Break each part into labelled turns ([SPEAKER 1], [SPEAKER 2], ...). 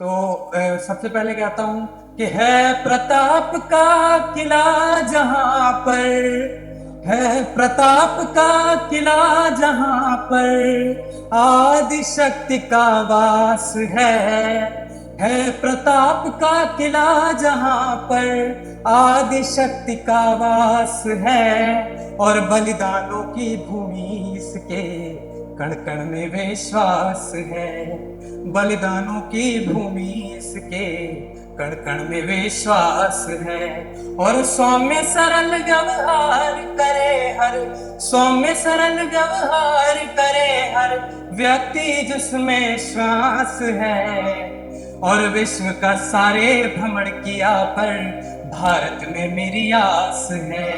[SPEAKER 1] सबसे पहले कहता हूं कि है प्रताप का किला जहां पर, है प्रताप का किला जहां पर आदि शक्ति का वास है प्रताप का किला जहां पर आदि शक्ति का वास है। और बलिदानों की भूमि इसके कण कण में विश्वास है, बलिदानों की भूमि इसके कण कण में विश्वास है। और सौम्य सरल व्यवहार करे हर, सौम्य सरल व्यवहार करे हर व्यक्ति जिसमें श्वास है। और विश्व का सारे भ्रमण किया पर भारत में मेरी आस है,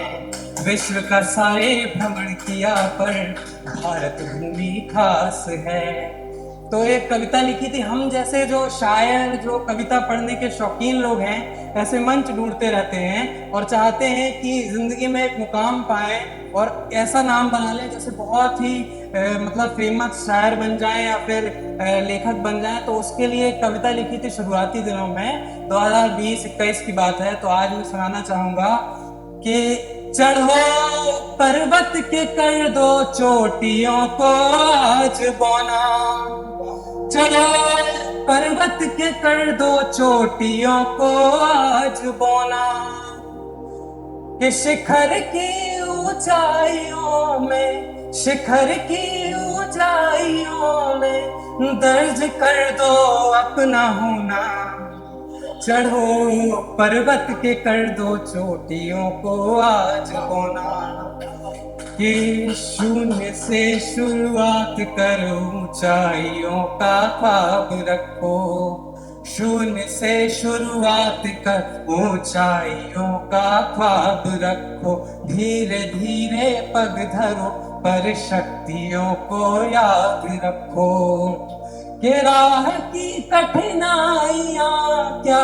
[SPEAKER 1] विश्व का सारे भ्रमण किया पर भारत भूमि खास है। तो एक कविता लिखी थी। हम जैसे जो शायर, जो कविता पढ़ने के शौकीन लोग हैं, ऐसे मंच ढूंढते रहते हैं और चाहते हैं कि जिंदगी में एक मुकाम पाए और ऐसा नाम बना लें जैसे बहुत ही मतलब फेमस शायर बन जाए या फिर लेखक बन जाए। तो उसके लिए एक कविता लिखी थी शुरुआती दिनों में, 2020-21 की बात है। तो आज मैं सुनाना चाहूंगा कि चढ़ो पर्वत के कर दो चोटियों को आज बोना, चलो पर्वत के कर दो चोटियों को आज बोना। कि शिखर की ऊंचाइयों में, शिखर की ऊंचाइयों में दर्ज कर दो अपना होना। चढ़ो पर्वत के कर दो चोटियों को आज बोना। कि शून्य से शुरुआत करो ऊंचाइयों का ख्वाब रखो, शून्य से शुरुआत कर ऊंचाइयों का ख्वाब रखो। धीरे धीरे पग धरो पर शक्तियों को याद रखो। कि राह की कठिनाइयां क्या,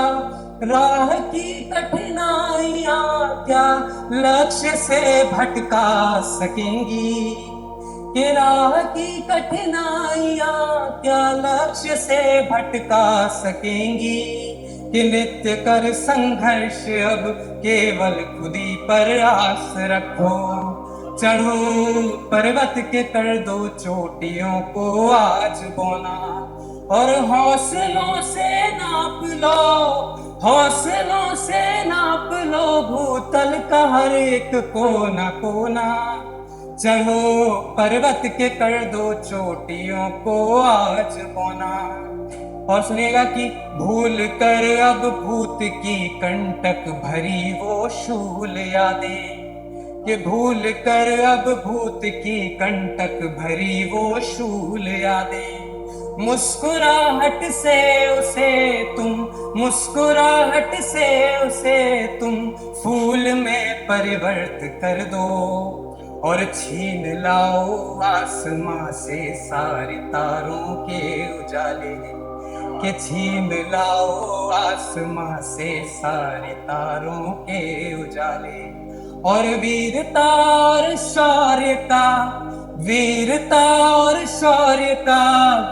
[SPEAKER 1] राह की कठिनाइयां क्या लक्ष्य से भटका सकेंगी। कि राह की कठिनाइयां क्या लक्ष्य से भटका सकेंगी। कि नित्य कर संघर्ष अब केवल खुदी पर आस रखो। चढ़ो पर्वत के कर दो चोटियों को आज बोना। और हौसलों से नाप लो, हौसलों से नाप लो भूतल का हर एक कोना कोना। चढ़ो पर्वत के कर दो चोटियों को आज बोना। और सुनिएगा कि भूल कर अब भूत की कंटक भरी वो शूल यादें, कि भूल कर अब भूत की कंटक भरी वो शूल यादें। मुस्कुराहट से उसे तुम, मुस्कुराहट से उसे तुम फूल में परिवर्त कर दो। और छीन लाओ आसमां से सारे तारों के उजाले, कि छीन लाओ आसमां से सारे तारों के उजाले। और वीरता और शौर्य का, वीरता और शौर्य का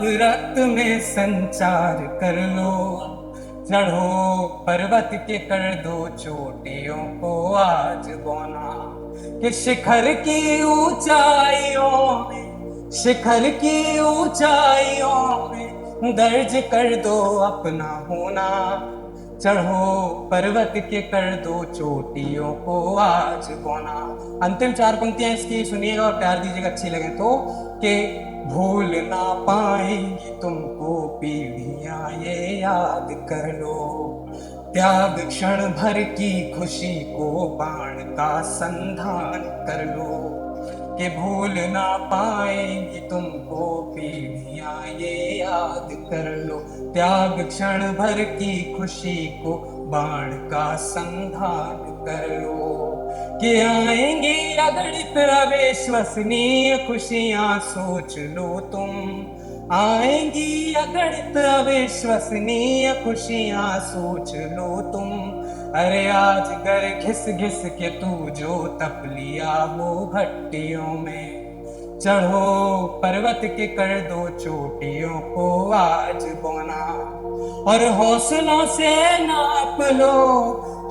[SPEAKER 1] रक्त में संचार कर लो। चढ़ो पर्वत के कर दो चोटियों को आज बोना। कि शिखर की ऊंचाइयों में, शिखर की ऊंचाइयों में दर्ज कर दो अपना होना। चढ़ो पर्वत के कर दो चोटियों को आज बोना। अंतिम 4 पंक्तियां इसकी सुनिएगा और प्यार दीजिएगा अच्छी लगे तो। कि भूल ना पाएंगी तुमको पीढ़ियां ये याद कर लो। त्याग क्षण भर की खुशी को बाण का संधान कर लो। कि भूल ना पाएंगी तुमको पीढ़ियां ये याद कर लो। त्याग क्षण भर की खुशी को बाण का संधान कर लो। कि आएंगी अगणित अविश्वसनीय खुशियां सोच लो तुम, आएंगी अगणित अविश्वसनीय खुशियां सोच लो तुम। अरे आज घर घिस घिस के तू जो तप लिया वो भट्टियों में, चढ़ो पर्वत के कर दो चोटियों को आज बोना, और हौसलों से नाप लो,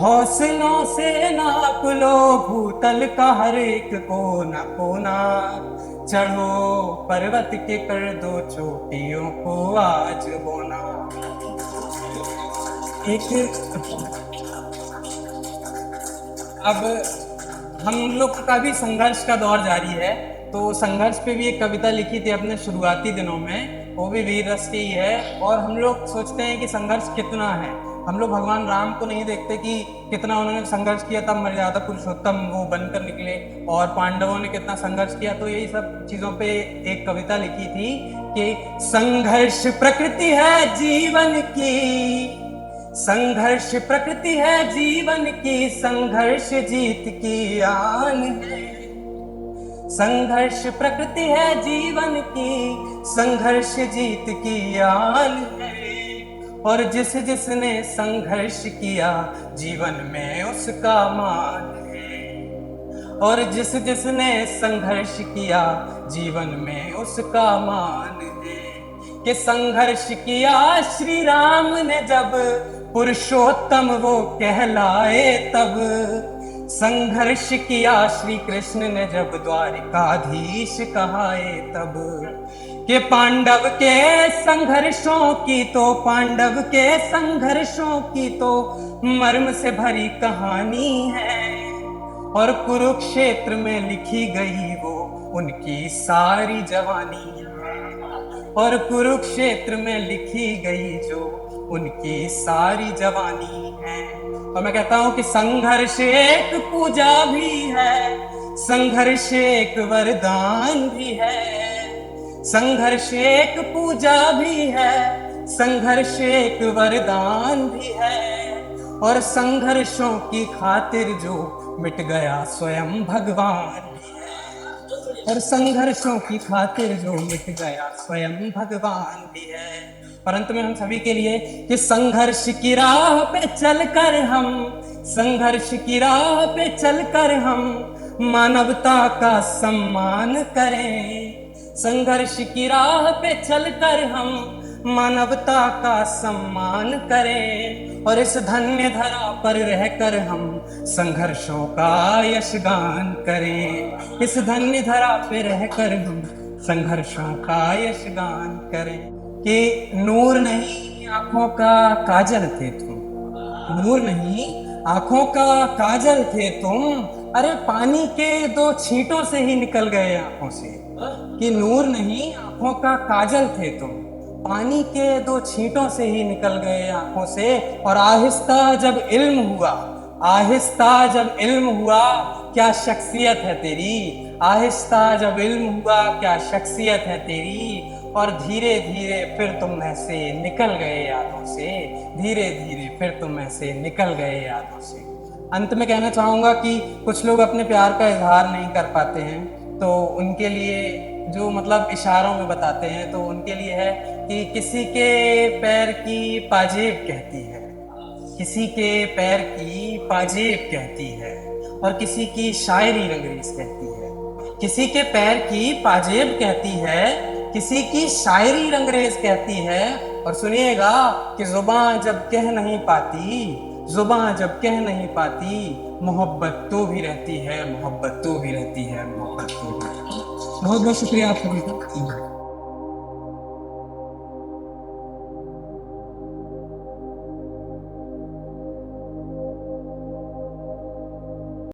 [SPEAKER 1] हौसलों से नाप लो भूतल का हर एक कोना कोना। चढ़ो पर्वत के कर दो चोटियों को आज बोना। एक अब हम लोग का भी संघर्ष का दौर जारी है, तो संघर्ष पे भी एक कविता लिखी थी अपने शुरुआती दिनों में, वो भी वीर रस की ही है। और हम लोग सोचते हैं कि संघर्ष कितना है, हम लोग भगवान राम को नहीं देखते कि कितना उन्होंने संघर्ष किया, तब मर्यादा पुरुषोत्तम वो बनकर निकले, और पांडवों ने कितना संघर्ष किया। तो यही सब चीजों पे एक कविता लिखी थी कि संघर्ष प्रकृति है जीवन की, संघर्ष प्रकृति है जीवन की, संघर्ष जीत की आन है। संघर्ष प्रकृति है जीवन की, संघर्ष जीत की आन है। और जिस जिसने संघर्ष किया जीवन में उसका मान है, और जिस जिसने संघर्ष किया जीवन में उसका मान है। कि संघर्ष किया श्री राम ने जब पुरुषोत्तम वो कहलाए तब, संघर्ष किया श्री कृष्ण ने जब द्वारिकाधीश कहाए तब। कि पांडव के संघर्षों की तो, पांडव के संघर्षों की तो मर्म से भरी कहानी है, और कुरुक्षेत्र में लिखी गई वो उनकी सारी जवानी है, और कुरुक्षेत्र में लिखी गई जो उनकी सारी जवानी है। और मैं कहता हूं कि संघर्ष एक पूजा भी है, संघर्ष एक वरदान भी है, संघर्ष एक पूजा भी है, संघर्ष एक वरदान भी है। और संघर्षों की खातिर जो मिट गया स्वयं भगवान भी है, और संघर्षों की खातिर जो मिट गया स्वयं भगवान भी है। और अंत में हम सभी के लिए कि संघर्ष की राह पे चलकर हम, संघर्ष की राह पे चलकर हम मानवता का सम्मान करें, संघर्ष की राह पे चलकर हम मानवता का सम्मान करें। और इस धन्य धरा पर रहकर हम संघर्षों का यशगान करें, इस धन्य धरा पे रहकर हम संघर्षों का यशगान करें। कि नूर नहीं आंखों का काजल थे तुम, नूर नहीं आंखों का काजल थे तुम, अरे पानी के दो छींटों से ही निकल गए आंखों से। कि नूर नहीं आंखों का काजल थे तुम, पानी के दो छींटों से ही निकल गए आंखों से। और आहिस्ता जब इल्म हुआ, आहिस्ता जब इल्म हुआ क्या शख्सियत है तेरी, आहिस्ता जब इल्म हुआ क्या शख्सियत है तेरी। और धीरे धीरे फिर तुम ऐसे निकल गए यादों से, धीरे धीरे फिर तुम ऐसे निकल गए यादों से। अंत में कहना चाहूंगा कि कुछ लोग अपने प्यार का इजहार नहीं कर पाते हैं, तो उनके लिए जो मतलब इशारों में बताते हैं, तो उनके लिए है कि किसी के पैर की पाजेब कहती है, किसी के पैर की पाजेब कहती है, और किसी की शायरी रंगरेज कहती है। किसी के पैर की पाजेब कहती है, किसी की शायरी रंगरेज कहती है। और सुनिएगा कि जुबान जब कह नहीं पाती, जुबान जब कह नहीं पाती, मोहब्बत तो भी रहती है, मोहब्बत तो भी रहती है, मोहब्बत तो भी। बहुत बहुत शुक्रिया आप सभी का।